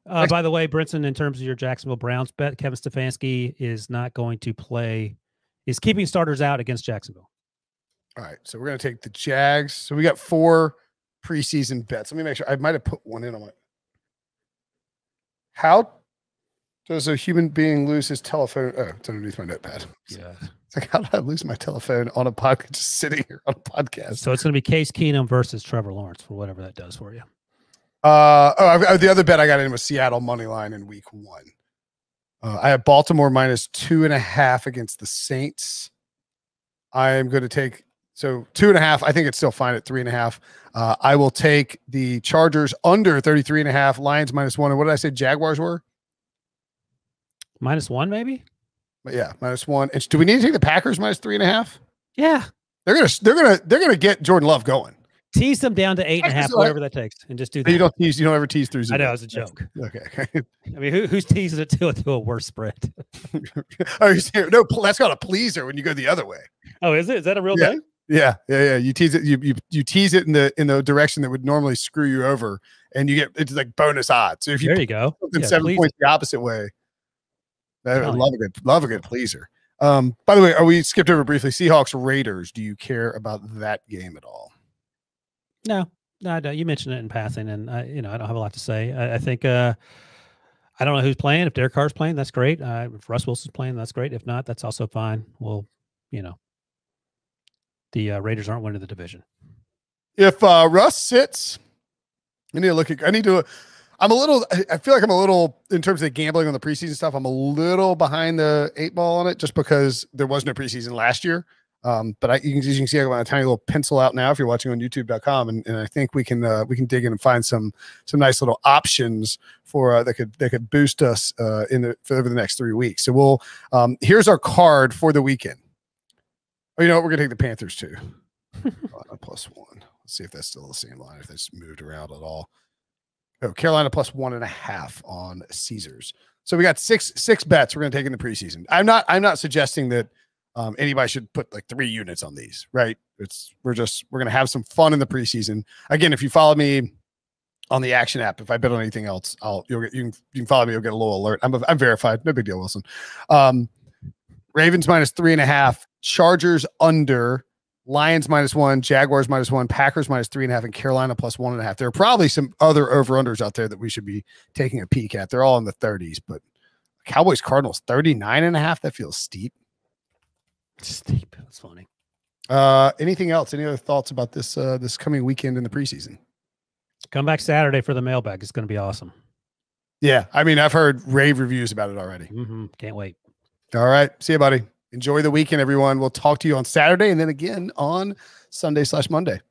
By the way, Brinson, in terms of your Jacksonville Browns bet, Kevin Stefanski is not going to play. Is keeping starters out against Jacksonville. All right, so we're going to take the Jags. So we got 4 preseason bets. Let me make sure. I might have put one in on my. How does a human being lose his telephone? Oh, it's underneath my notepad. Yeah. It's like, how did I lose my telephone on a podcast, just sitting here on a podcast? So it's going to be Case Keenum versus Trevor Lawrence for whatever that does for you. The other bet I got in was Seattle money line in week 1. I have Baltimore minus 2.5 against the Saints. I am going to take 2.5. I think it's still fine at 3.5. I will take the Chargers under 33.5. Lions minus 1. And what did I say Jaguars were? -1, maybe. But yeah, -1. And do we need to take the Packers minus 3.5? Yeah, they're gonna get Jordan Love going. Tease them down to 8.5, whatever that takes, and just do that. You don't ever tease through. I know, it's a joke. Okay. I mean, who's teasing it to a worse spread? Oh, you're serious? No, that's called a pleaser when you go the other way. Oh, is it? Is that a real thing? Yeah. You tease it. You tease it in the direction that would normally screw you over, and it's like bonus odds. So if there you go. 7 points the opposite way. I love a good pleaser. By the way, we skipped over briefly Seahawks Raiders. Do you care about that game at all? No, I don't. You mentioned it in passing, and I don't have a lot to say. I think I don't know who's playing. If Derek Carr's playing, that's great. If Russ Wilson's playing, that's great. If not, that's also fine. Well, the Raiders aren't winning the division. If Russ sits, I feel like I'm a little, in terms of gambling on the preseason stuff, I'm a little behind the 8 ball on it just because there was no preseason last year. But you can see I got a tiny little pencil out now if you're watching on youtube.com. And I think we can dig in and find some nice little options for that could boost us for over the next 3 weeks. So here's our card for the weekend. Oh, we're going to take the Panthers too. +1. Let's see if that's still the same line, if that's moved around at all. Oh, Carolina +1.5 on Caesars. So we got six bets we're going to take in the preseason. I'm not suggesting that anybody should put like 3 units on these, right? We're going to have some fun in the preseason. Again, if you follow me on the Action app, if I bet on anything else, you can follow me. You'll get a little alert. I'm verified. No big deal, Wilson. Ravens -3.5, Chargers under, Lions -1, Jaguars -1, Packers -3.5, and Carolina +1.5. There are probably some other over-unders out there that we should be taking a peek at. They're all in the 30s, but Cowboys Cardinals 39.5. That feels steep. Steep. That's funny. Anything else? Any other thoughts about this this coming weekend in the preseason? Come back Saturday for the mailbag. It's going to be awesome. Yeah, I mean, I've heard rave reviews about it already. Can't wait. All right. See you, buddy. Enjoy the weekend, everyone. We'll talk to you on Saturday and then again on Sunday/Monday.